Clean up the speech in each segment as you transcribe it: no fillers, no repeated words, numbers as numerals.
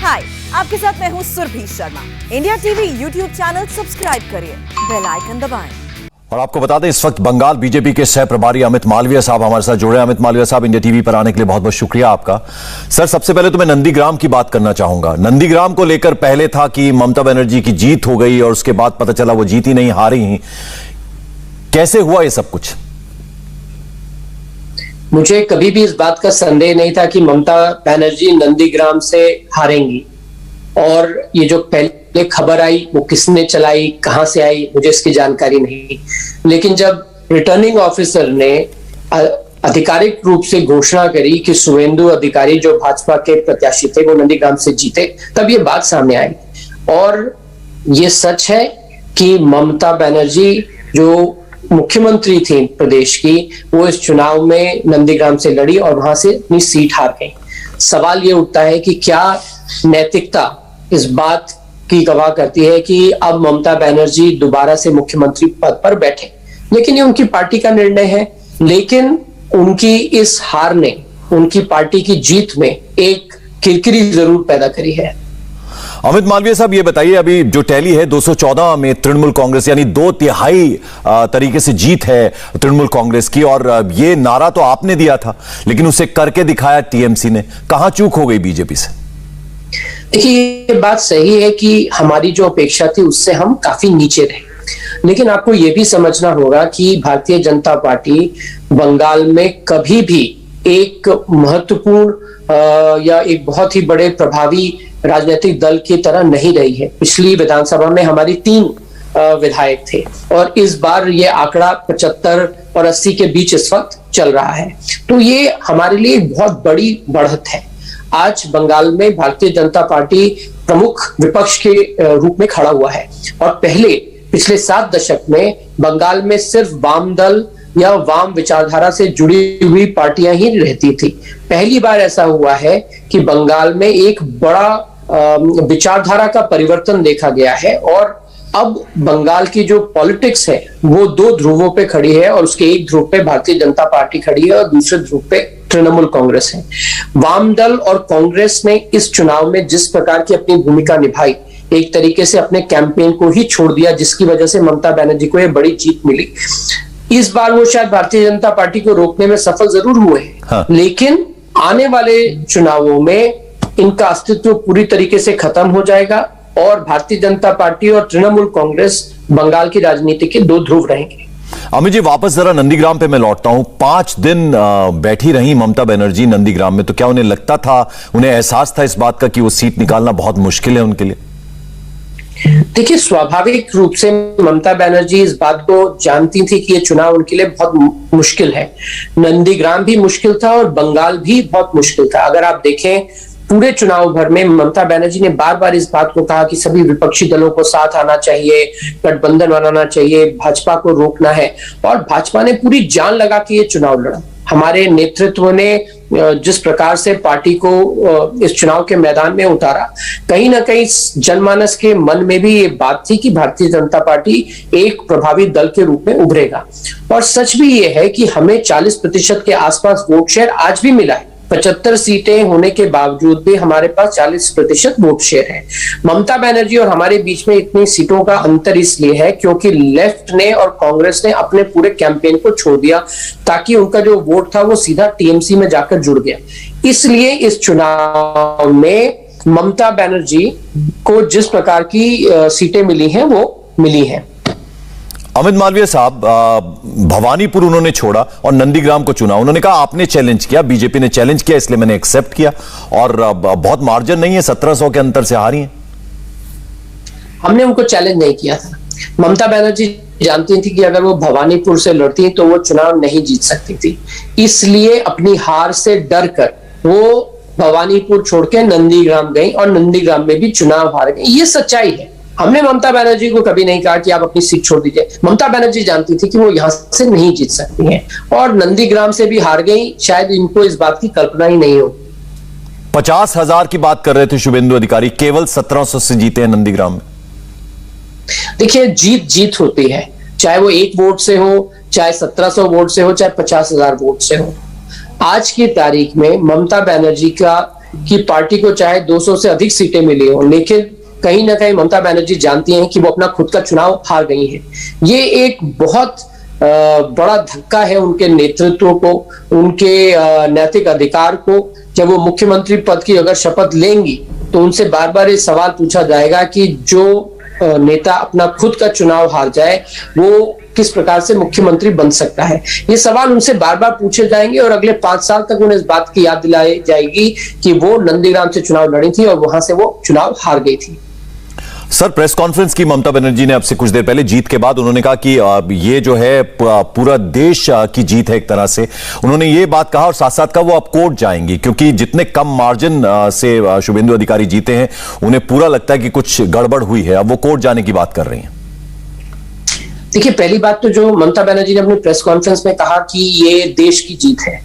हाय, आपके साथ मैं हूँ Surbhi Sharma. India TV YouTube channel subscribe करिए, बेल आइकन दबाएं। और आपको बता दें, इस वक्त बंगाल बीजेपी के सह प्रभारी अमित मालवीय साहब हमारे साथ जुड़े हैं। अमित मालवीय साहब, इंडिया टीवी पर आने के लिए बहुत बहुत शुक्रिया आपका। सर, सबसे पहले तो मैं नंदीग्राम की बात करना चाहूंगा। नंदीग्राम को लेकर पहले था कि ममता बनर्जी की जीत हो गई और उसके बाद पता चला वो जीती नहीं, हारी ही। कैसे हुआ ये सब कुछ? मुझे कभी भी इस बात का संदेह नहीं था कि ममता बनर्जी नंदीग्राम से हारेंगी। और ये जो पहले खबर आई वो किसने चलाई, कहां से आई, मुझे इसकी जानकारी नहीं। लेकिन जब रिटर्निंग ऑफिसर ने आधिकारिक रूप से घोषणा करी कि शुवेंदु अधिकारी जो भाजपा के प्रत्याशी थे वो नंदीग्राम से जीते, तब ये बात सामने आई। और ये सच है कि ममता बनर्जी जो मुख्यमंत्री थी प्रदेश की, वो इस चुनाव में नंदीग्राम से लड़ी और वहां से अपनी सीट हार गई। सवाल ये उठता है कि क्या नैतिकता इस बात की गवाह करती है कि अब ममता बनर्जी दोबारा से मुख्यमंत्री पद पर बैठे। लेकिन ये उनकी पार्टी का निर्णय है। लेकिन उनकी इस हार ने उनकी पार्टी की जीत में एक किरकिरी जरूर पैदा करी है। अमित मालवीय साहब, ये बताइए, अभी जो टैली है 214 में तृणमूल कांग्रेस, यानी 2/3 तरीके से जीत है तृणमूल कांग्रेस की। और ये नारा तो आपने दिया था, लेकिन उसे करके दिखाया टीएमसी ने। कहां चूक हो गई बीजेपी से? देखिए, ये बात सही है कि हमारी जो अपेक्षा थी उससे हम काफी नीचे रहे। लेकिन आपको यह भी समझना होगा कि भारतीय जनता पार्टी बंगाल में कभी भी एक महत्वपूर्ण या एक बहुत ही बड़े प्रभावी राजनीतिक दल की तरह नहीं रही है। पिछली विधानसभा में हमारी 3 विधायक थे और इस बार ये आंकड़ा 75 और 80 के बीच इस वक्त चल रहा है। तो ये हमारे लिए एक बहुत बड़ी बढ़त है। आज बंगाल में भारतीय जनता पार्टी प्रमुख विपक्ष के रूप में खड़ा हुआ है। और पिछले 7 दशक में बंगाल में सिर्फ वाम दल या वाम विचारधारा से जुड़ी हुई पार्टियां ही रहती थी। पहली बार ऐसा हुआ है कि बंगाल में एक बड़ा विचारधारा का परिवर्तन देखा गया है। और अब बंगाल की जो पॉलिटिक्स है वो 2 ध्रुवों पे खड़ी है और उसके एक ध्रुव पे भारतीय जनता पार्टी खड़ी है और दूसरे ध्रुव पे तृणमूल कांग्रेस है। वाम दल और कांग्रेस ने इस चुनाव में जिस प्रकार की अपनी भूमिका निभाई, एक तरीके से अपने कैंपेन को ही छोड़ दिया, जिसकी वजह से ममता बनर्जी को यह बड़ी जीत मिली। इस बार वो शायद भारतीय जनता पार्टी को रोकने में सफल जरूर हुए हैं। हाँ। लेकिन आने वाले चुनावों में इनका अस्तित्व पूरी तरीके से खत्म हो जाएगा और भारतीय जनता पार्टी और तृणमूल कांग्रेस बंगाल की राजनीति के 2 ध्रुव रहेंगे। अमित जी, वापस जरा नंदीग्राम पे मैं लौटता हूं। 5 दिन बैठी रही ममता बनर्जी नंदीग्राम में, तो क्या उन्हें लगता था, उन्हें एहसास था इस बात का कि वो सीट निकालना बहुत मुश्किल है उनके लिए? देखिए, स्वाभाविक रूप से ममता बनर्जी इस बात को जानती थी कि ये चुनाव उनके लिए बहुत मुश्किल है। नंदीग्राम भी मुश्किल था और बंगाल भी बहुत मुश्किल था। अगर आप देखें, पूरे चुनाव भर में ममता बनर्जी ने बार बार इस बात को कहा कि सभी विपक्षी दलों को साथ आना चाहिए, गठबंधन बनाना चाहिए, भाजपा को रोकना है। और भाजपा ने पूरी जान लगा के ये चुनाव लड़ा। हमारे नेतृत्व ने जिस प्रकार से पार्टी को इस चुनाव के मैदान में उतारा, कहीं ना कहीं जनमानस के मन में भी ये बात थी कि भारतीय जनता पार्टी एक प्रभावी दल के रूप में उभरेगा। और सच भी ये है कि हमें 40% के आसपास वोट शेयर आज भी मिला है। 75 सीटें होने के बावजूद भी हमारे पास 40% वोट शेयर है। ममता बनर्जी और हमारे बीच में इतनी सीटों का अंतर इसलिए है क्योंकि लेफ्ट ने और कांग्रेस ने अपने पूरे कैंपेन को छोड़ दिया, ताकि उनका जो वोट था वो सीधा टीएमसी में जाकर जुड़ गया। इसलिए इस चुनाव में ममता बनर्जी को जिस प्रकार की सीटें मिली हैं वो मिली हैं। अमित मालवीय साहब, भवानीपुर उन्होंने छोड़ा और नंदीग्राम को चुना। उन्होंने कहा आपने चैलेंज किया, बीजेपी ने चैलेंज किया, इसलिए मैंने एक्सेप्ट किया। और बहुत मार्जिन नहीं है, 1700 के अंतर से हारी है। हमने उनको चैलेंज नहीं किया था। ममता बनर्जी जानती थी कि अगर वो भवानीपुर से लड़ती तो वो चुनाव नहीं जीत सकती थी। इसलिए अपनी हार से डर कर वो भवानीपुर छोड़ के नंदीग्राम गई और नंदीग्राम में भी चुनाव हार गई। ये सच्चाई है। हमने ममता बनर्जी को कभी नहीं कहा कि आप अपनी सीट छोड़ दीजिए। ममता बनर्जी जानती थी कि वो यहां से नहीं जीत सकती हैं और नंदीग्राम से भी हार गई। शायद इनको इस बात की कल्पना ही नहीं हो। 50,000 की बात कर रहे थे शुभेंदु अधिकारी, केवल 1700 से जीते हैं नंदीग्राम में। देखिए, जीत होती है, चाहे वो 1 वोट से हो, चाहे 1700 वोट से हो, चाहे 50,000 वोट से हो। आज की तारीख में ममता बनर्जी का कि पार्टी को चाहे 200 से अधिक सीटें मिली हो, लेकिन कहीं ना कहीं ममता बनर्जी जानती हैं कि वो अपना खुद का चुनाव हार गई हैं। ये एक बहुत बड़ा धक्का है उनके नेतृत्व को, उनके नैतिक अधिकार को। जब वो मुख्यमंत्री पद की अगर शपथ लेंगी तो उनसे बार बार ये सवाल पूछा जाएगा कि जो नेता अपना खुद का चुनाव हार जाए वो किस प्रकार से मुख्यमंत्री बन सकता है। ये सवाल उनसे बार बार पूछे जाएंगे और अगले 5 साल तक उन्हें इस बात की याद दिलाई जाएगी कि वो नंदीग्राम से चुनाव लड़ी थी और वहां से वो चुनाव हार गई थी। सर, प्रेस कॉन्फ्रेंस की ममता बनर्जी ने अब से कुछ देर पहले जीत के बाद उन्होंने कहा कि ये जो है पूरा देश की जीत है एक तरह से। उन्होंने ये बात कहा और साथ साथ कहा वो अब कोर्ट जाएंगी क्योंकि जितने कम मार्जिन से शुभेंदु अधिकारी जीते हैं उन्हें पूरा लगता है कि कुछ गड़बड़ हुई है। अब वो कोर्ट जाने की बात कर रही हैं। देखिए, पहली बात तो जो ममता बनर्जी ने अपनी प्रेस कॉन्फ्रेंस में कहा कि ये देश की जीत है,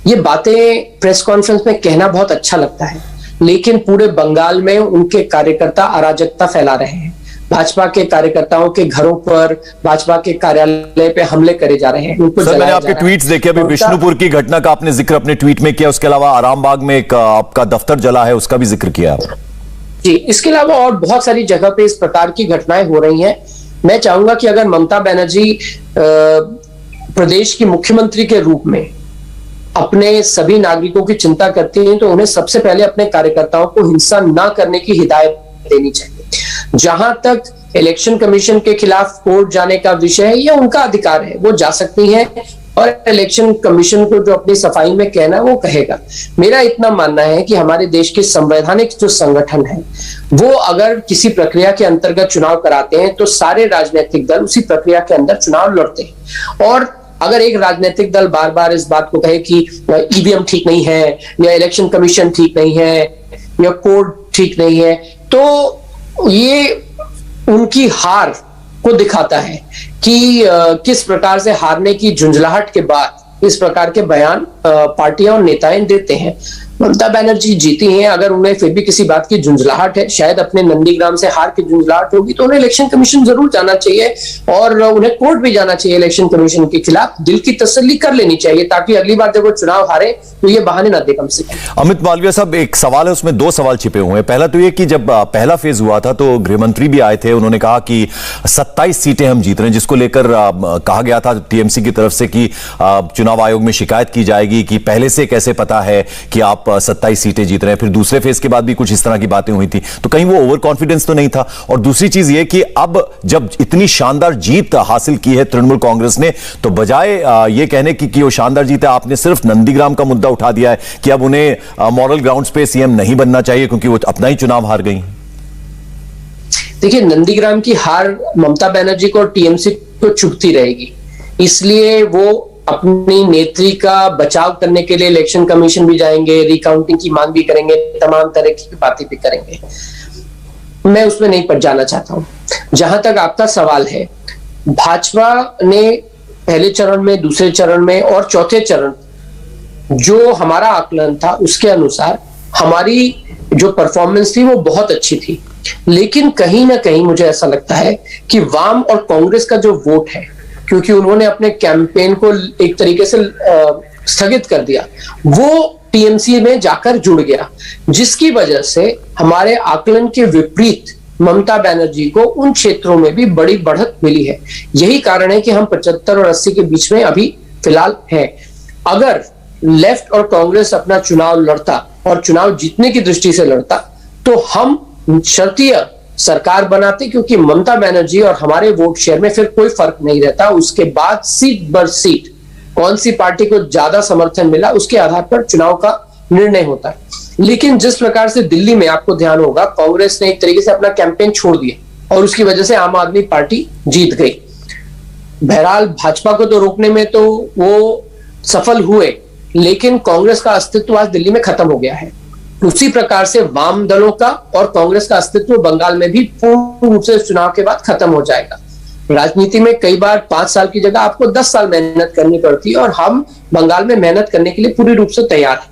ये बातें प्रेस कॉन्फ्रेंस में कहना बहुत अच्छा लगता है, लेकिन पूरे बंगाल में उनके कार्यकर्ता अराजकता फैला रहे हैं। भाजपा के कार्यकर्ताओं के घरों पर, भाजपा के कार्यालय पे हमले करे जा रहे हैं, उनको सर, मैंने आपके ट्वीट्स देखे, अभी विष्णुपुर की घटना का आपने जिक्र अपने ट्वीट में किया, उसके अलावा आरामबाग में एक आपका दफ्तर जला है, उसका भी जिक्र किया आप। जी, इसके अलावा और बहुत सारी जगह पे इस प्रकार की घटनाएं हो रही हैं। मैं चाहूंगा कि अगर ममता बनर्जी प्रदेश की मुख्यमंत्री के रूप में अपने सभी नागरिकों की चिंता करती हैं तो उन्हें सबसे पहले अपने कार्यकर्ताओं को हिंसा ना करने की हिदायत देनी चाहिए। जहां तक इलेक्शन कमीशन के खिलाफ कोर्ट जाने का विषय है, यह उनका अधिकार है, वो जा सकती हैं और इलेक्शन कमीशन को जो अपनी सफाई में कहना है वो कहेगा। मेरा इतना मानना है कि हमारे देश के संवैधानिक जो संगठन है वो अगर किसी प्रक्रिया के अंतर्गत चुनाव कराते हैं तो सारे राजनीतिक दल उसी प्रक्रिया के अंदर चुनाव लड़ते हैं। और अगर एक राजनीतिक दल बार बार इस बात को कहे कि ईवीएम ठीक नहीं है या इलेक्शन कमीशन ठीक नहीं है या कोर्ट ठीक नहीं है, तो ये उनकी हार को दिखाता है कि किस प्रकार से हारने की झुंझलाहट के बाद इस प्रकार के बयान पार्टियां और नेताएं देते हैं। ममता बनर्जी जीती हैं, अगर उन्हें फिर भी किसी बात की झुंझलाहट है, शायद अपने नंदीग्राम से हार की झुंझलाहट होगी, तो उन्हें इलेक्शन कमीशन जरूर जाना चाहिए और उन्हें कोर्ट भी जाना चाहिए इलेक्शन कमीशन के खिलाफ। दिल की तसल्ली कर लेनी चाहिए ताकि अगली बार जब वो चुनाव हारे तो ये बहाने ना दे कम से कम। अमित मालवीय साहब, एक सवाल है, उसमें 2 सवाल छिपे हुए हैं। पहला तो ये कि जब पहला फेज हुआ था तो गृहमंत्री भी आए थे, उन्होंने कहा कि 27 सीटें हम जीत रहे हैं, जिसको लेकर कहा गया था टीएमसी की तरफ से कि चुनाव आयोग में शिकायत की जाएगी कि पहले से कैसे पता है कि आप 27 सीटें जीत रहे हैं। फिर दूसरे फेज के बाद भी कुछ इस तरह की बातें हुई थी, तो कहीं वो ओवर कॉन्फिडेंस तो नहीं था? और दूसरी चीज ये कि अब जब इतनी शानदार जीत हासिल की है तृणमूल कांग्रेस ने, तो बजाय ये कहने की वो शानदार जीत है, आपने सिर्फ नंदीग्राम का मुद्दा उठा दिया है कि अब उन्हें मॉरल ग्राउंड्स पे सीएम नहीं बनना चाहिए क्योंकि वो अपना ही चुनाव हार गई। देखिए, नंदीग्राम की हार ममता बनर्जी को और टीएमसी को चुभती रहेगी, इसलिए वो अपनी नेत्री का बचाव करने के लिए इलेक्शन कमीशन भी जाएंगे, रिकाउंटिंग की मांग भी करेंगे, तमाम तरह की बातें भी करेंगे। मैं उसमें नहीं पड़ जाना चाहता हूं। जहां तक आपका सवाल है, भाजपा ने पहले चरण में, दूसरे चरण में और चौथे चरण जो हमारा आकलन था उसके अनुसार हमारी जो परफॉर्मेंस थी वो बहुत अच्छी थी, लेकिन कहीं ना कहीं मुझे ऐसा लगता है कि वाम और कांग्रेस का जो वोट है, क्योंकि उन्होंने अपने कैंपेन को एक तरीके से स्थगित कर दिया, वो टीएमसी में जाकर जुड़ गया, जिसकी वजह से हमारे आकलन के विपरीत ममता बनर्जी को उन क्षेत्रों में भी बड़ी बढ़त मिली है। यही कारण है कि हम 75 और 80 के बीच में अभी फिलहाल हैं। अगर लेफ्ट और कांग्रेस अपना चुनाव लड़ता और चुनाव जीतने की दृष्टि से लड़ता तो हम शर्तीय सरकार बनाते, क्योंकि ममता बनर्जी और हमारे वोट शेयर में फिर कोई फर्क नहीं रहता। उसके बाद सीट बर सीट कौन सी पार्टी को ज्यादा समर्थन मिला उसके आधार पर चुनाव का निर्णय होता है। लेकिन जिस प्रकार से दिल्ली में आपको ध्यान होगा, कांग्रेस ने एक तरीके से अपना कैंपेन छोड़ दिया और उसकी वजह से आम आदमी पार्टी जीत गई। बहरहाल भाजपा को तो रोकने में तो वो सफल हुए, लेकिन कांग्रेस का अस्तित्व आज दिल्ली में खत्म हो गया है। उसी प्रकार से वाम दलों का और कांग्रेस का अस्तित्व बंगाल में भी पूर्ण रूप से चुनाव के बाद खत्म हो जाएगा। राजनीति में कई बार 5 साल की जगह आपको 10 साल मेहनत करनी पड़ती है और हम बंगाल में मेहनत करने के लिए पूरी रूप से तैयार हैं।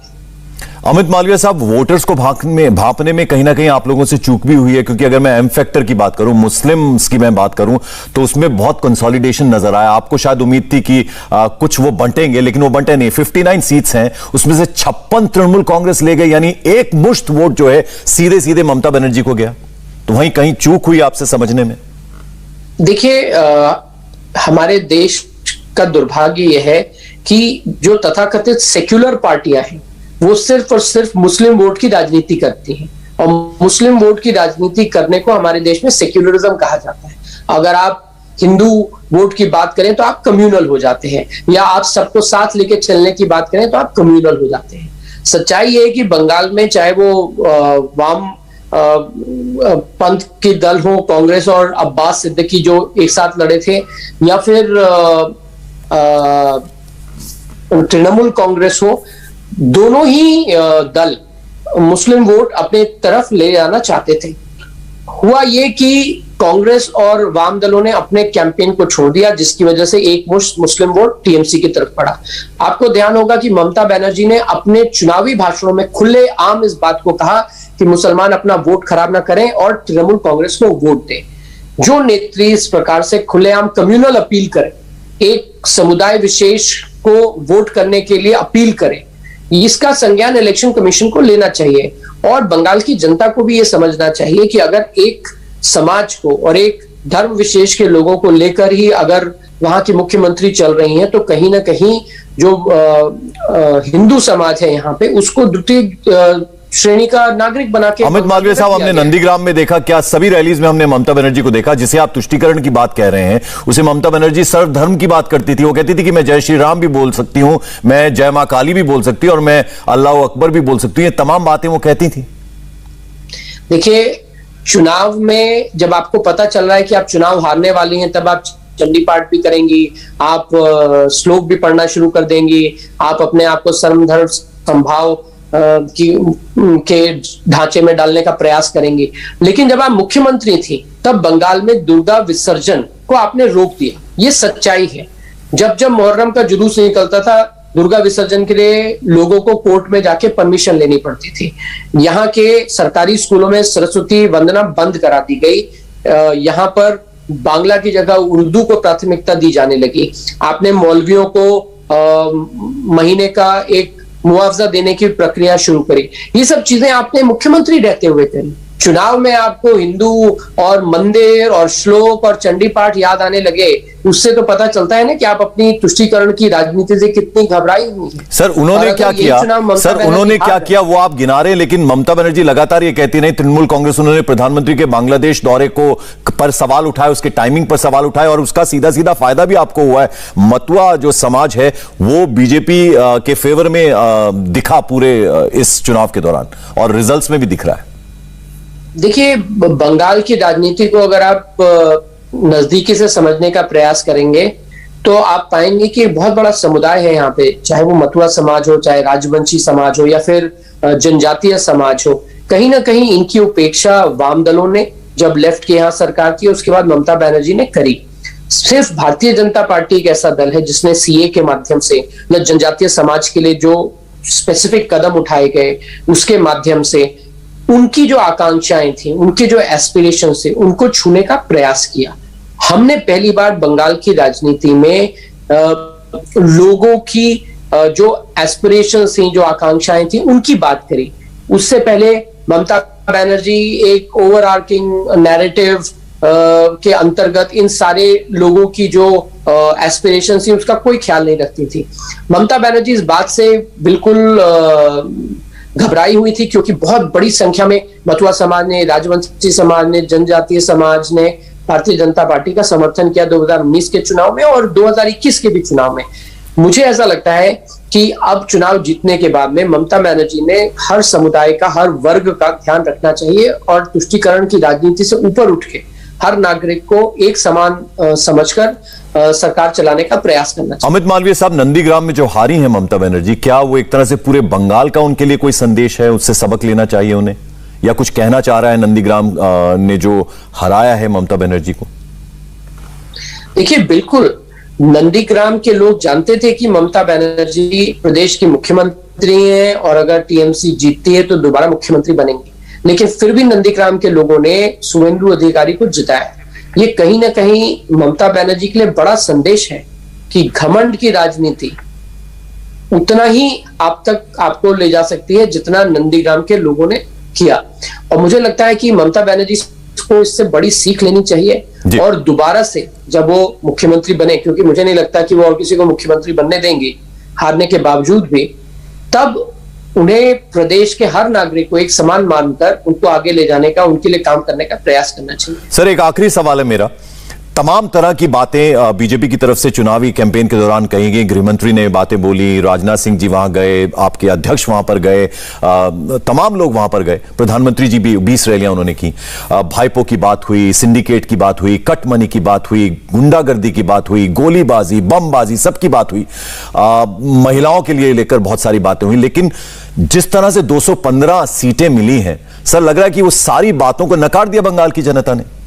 अमित मालवीय साहब, वोटर्स को भांपने में कहीं ना कहीं आप लोगों से चूक भी हुई है, क्योंकि अगर मैं एम फैक्टर की बात करूं, मुस्लिम्स की मैं बात करूं, तो उसमें बहुत कंसोलिडेशन नजर आया। आपको शायद उम्मीद थी कि कुछ वो बंटेंगे, लेकिन वो बंटे नहीं। 59 सीट्स हैं, उसमें से 56 तृणमूल कांग्रेस ले गई, यानी एक मुश्त वोट जो है सीधे सीधे ममता बनर्जी को गया। तो वहीं कहीं चूक हुई आपसे समझने में? देखिए, हमारे देश का दुर्भाग्य यह है कि जो तथाकथित सेक्युलर पार्टियां हैं वो सिर्फ और सिर्फ मुस्लिम वोट की राजनीति करती हैं, और मुस्लिम वोट की राजनीति करने को हमारे देश में सेक्युलरिज्म कहा जाता है। अगर आप हिंदू वोट की बात करें तो आप कम्युनल हो जाते हैं, या आप सबको साथ लेके चलने की बात करें तो आप कम्युनल हो जाते हैं। सच्चाई ये है कि बंगाल में चाहे वो वाम पंथ के दल हो, कांग्रेस और अब्बास सिद्दीकी जो एक साथ लड़े थे, या फिर तृणमूल कांग्रेस हो, दोनों ही दल मुस्लिम वोट अपने तरफ ले जाना चाहते थे। हुआ ये कि कांग्रेस और वाम दलों ने अपने कैंपेन को छोड़ दिया, जिसकी वजह से एक मुश्त मुस्लिम वोट टीएमसी की तरफ पड़ा। आपको ध्यान होगा कि ममता बनर्जी ने अपने चुनावी भाषणों में खुले आम इस बात को कहा कि मुसलमान अपना वोट खराब ना करें और तृणमूल कांग्रेस को वोट दें। जो नेत्री इस प्रकार से खुलेआम कम्युनल अपील करें, एक समुदाय विशेष को वोट करने के लिए अपील करें, इसका संज्ञान इलेक्शन कमीशन को लेना चाहिए। और बंगाल की जनता को भी यह समझना चाहिए कि अगर एक समाज को और एक धर्म विशेष के लोगों को लेकर ही अगर वहां की मुख्यमंत्री चल रही हैं, तो कहीं ना कहीं जो हिंदू समाज है यहाँ पे, उसको द्वितीय श्रेणी का नागरिक बना के। अमित मालवीय साहब, हमने नंदीग्राम में देखा, क्या सभी रैलीज में हमने ममता बनर्जी को देखा, जिसे आप तुष्टीकरण की बात कह रहे हैं, उसे ममता बनर्जी सर्वधर्म की बात करती थी। वो कहती थी कि मैं जय श्री राम भी बोल सकती हूं, मैं जय मां काली भी बोल सकती हूं, और मैं अल्लाह अकबर भी बोल सकती हूं। ये तमाम बातें वो कहती थी। देखिए, चुनाव में जब आपको पता चल रहा है कि आप चुनाव हारने वाली हैं, तब आप चंडी पाठ भी करेंगी, आप श्लोक भी पढ़ना शुरू कर देंगी, आप अपने आप को सर्व धर्म संभाव के ढांचे में डालने का प्रयास करेंगी। लेकिन जब आप मुख्यमंत्री थी, तब बंगाल में दुर्गा विसर्जन को आपने रोक दिया। ये सच्चाई है। जब जब मुहर्रम का जुलूस निकलता था, दुर्गा विसर्जन के लिए लोगों को कोर्ट में जाके परमिशन लेनी पड़ती थी। यहाँ के सरकारी स्कूलों में सरस्वती वंदना बंद करा दी गई। यहाँ पर बांग्ला की जगह उर्दू को प्राथमिकता दी जाने लगी। आपने मौलवियों को महीने का एक मुआवजा देने की प्रक्रिया शुरू करी। ये सब चीजें आपने मुख्यमंत्री रहते हुए करी। चुनाव में आपको हिंदू और मंदिर और श्लोक और चंडी पाठ याद आने लगे, उससे तो पता चलता है ना कि आप अपनी तुष्टीकरण की राजनीति से कितनी घबराई हुई है। सर, उन्होंने क्या किया? सर, उन्होंने क्या किया वो आप गिना रहे हैं, लेकिन ममता बनर्जी लगातार ये कहती नहीं। तृणमूल कांग्रेस, उन्होंने प्रधानमंत्री के बांग्लादेश दौरे को पर सवाल उठाए, उसके टाइमिंग पर सवाल उठाए, और उसका सीधा सीधा फायदा भी आपको हुआ है। मतुआ जो समाज है वो बीजेपी के फेवर में दिखा पूरे इस चुनाव के दौरान, और रिजल्ट्स में भी दिख रहा है। देखिए, बंगाल की राजनीति को अगर आप नजदीकी से समझने का प्रयास करेंगे तो आप पाएंगे कि बहुत बड़ा समुदाय है यहाँ पे, चाहे वो मतुआ समाज हो, चाहे राजवंशी समाज हो, या फिर जनजातीय समाज हो। कहीं ना कहीं इनकी उपेक्षा वाम दलों ने, जब लेफ्ट की यहाँ सरकार थी, उसके बाद ममता बनर्जी ने करी। सिर्फ भारतीय जनता पार्टी एक ऐसा दल है जिसने सीए के माध्यम से या जनजातीय समाज के लिए जो स्पेसिफिक कदम उठाए गए, उसके माध्यम से उनकी जो आकांक्षाएं थी, उनके जो एस्पिरेशन थे, उनको छूने का प्रयास किया। हमने पहली बार बंगाल की राजनीति में लोगों की जो एस्पिरेशन थी, जो आकांक्षाएं थी, उनकी बात करी। उससे पहले ममता बनर्जी एक ओवर आर्किंग नैरेटिव के अंतर्गत इन सारे लोगों की जो एस्पिरेशन थी, उसका कोई ख्याल नहीं रखती थी। ममता बनर्जी इस बात से बिल्कुल घबराई हुई थी, क्योंकि बहुत बड़ी संख्या में मतुआ समाज ने, राजवंशी समाज ने, जनजातीय समाज ने भारतीय जनता पार्टी का समर्थन किया 2019 के चुनाव में और 2021 के भी चुनाव में। मुझे ऐसा लगता है कि अब चुनाव जीतने के बाद में ममता बनर्जी ने हर समुदाय का, हर वर्ग का ध्यान रखना चाहिए, और तुष्टीकरण की राजनीति से ऊपर उठ के हर नागरिक को एक समान समझकर सरकार चलाने का प्रयास करना चाहिए। अमित मालवीय साहब, नंदीग्राम में जो हारी हैं ममता बनर्जी, क्या वो एक तरह से पूरे बंगाल का उनके लिए कोई संदेश है, उससे सबक लेना चाहिए उन्हें, या कुछ कहना चाह रहा है नंदीग्राम ने जो हराया है ममता बनर्जी को? देखिए, बिल्कुल नंदीग्राम के लोग जानते थे कि ममता बनर्जी प्रदेश की मुख्यमंत्री हैं और अगर टीएमसी जीतती है तो दोबारा मुख्यमंत्री बनेंगे, लेकिन फिर भी नंदीग्राम के लोगों ने शुभेंदु अधिकारी को जिताया। ये कहीं ना कहीं ममता बनर्जी के लिए बड़ा संदेश है कि घमंड की राजनीति उतना ही आप तक आपको ले जा सकती है जितना नंदीग्राम के लोगों ने किया। और मुझे लगता है कि ममता बनर्जी को इससे बड़ी सीख लेनी चाहिए और दोबारा से जब वो मुख्यमंत्री बने, क्योंकि मुझे नहीं लगता कि वो और किसी को मुख्यमंत्री बनने देंगे हारने के बावजूद भी, तब उन्हें प्रदेश के हर नागरिक को एक समान मानकर उनको आगे ले जाने का, उनके लिए काम करने का प्रयास करना चाहिए। सर एक आखिरी सवाल है मेरा, तमाम तरह की बातें बीजेपी की तरफ से चुनावी कैंपेन के दौरान कही गई, गृहमंत्री ने बातें बोली, राजनाथ सिंह जी वहां गए, आपके अध्यक्ष वहां पर गए, तमाम लोग वहां पर गए, प्रधानमंत्री जी भी 20 रैलियां उन्होंने की, भाईपो की बात हुई, सिंडिकेट की बात हुई, कट मनी की बात हुई, गुंडागर्दी की बात हुई, गोलीबाजी, बमबाजी, सबकी बात हुई, महिलाओं के लिए लेकर बहुत सारी बातें हुई, लेकिन जिस तरह से 215 सीटें मिली हैं, सर लग रहा है कि वो सारी बातों को नकार दिया बंगाल की जनता ने।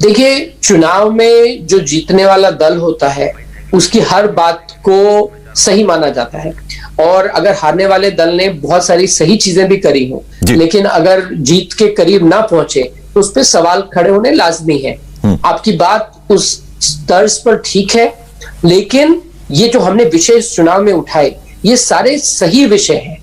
देखिए, चुनाव में जो जीतने वाला दल होता है उसकी हर बात को सही माना जाता है, और अगर हारने वाले दल ने बहुत सारी सही चीजें भी करी हो लेकिन अगर जीत के करीब ना पहुंचे तो उस पर सवाल खड़े होने लाजमी है। आपकी बात उस तर्ज पर ठीक है, लेकिन ये जो हमने विषय इस चुनाव में उठाए ये सारे सही विषय हैं।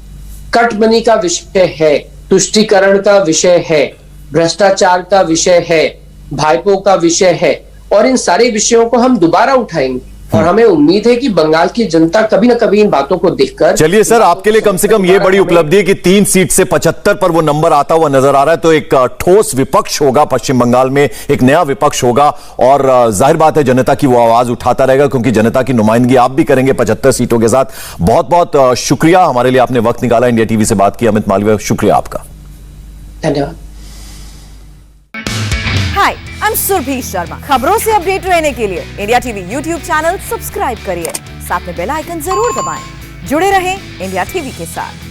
कट मनी का विषय है, तुष्टीकरण का विषय है, भ्रष्टाचार का विषय है, भाईपो का विषय है, और इन सारे विषयों को हम दोबारा उठाएंगे और हमें उम्मीद है कि बंगाल की जनता कभी ना कभी इन बातों को देखकर। चलिए सर, आपके लिए कम से कम ये बड़ी उपलब्धि है कि 3 सीट से 75 पर वो नंबर आता हुआ नजर आ रहा है, तो एक ठोस विपक्ष होगा पश्चिम बंगाल में, एक नया विपक्ष होगा, और जाहिर बात है जनता की वो आवाज उठाता रहेगा, क्योंकि जनता की नुमाइंदगी आप भी करेंगे 75 सीटों के साथ। बहुत बहुत शुक्रिया, हमारे लिए आपने वक्त निकाला, इंडिया टीवी से बात की। अमित मालवीय, शुक्रिया आपका। धन्यवाद। हाय, आई एम सुरभि शर्मा। खबरों से अपडेट रहने के लिए India TV YouTube channel subscribe करिए, साथ में बेल आइकन जरूर दबाएं। जुड़े रहें इंडिया टीवी के साथ।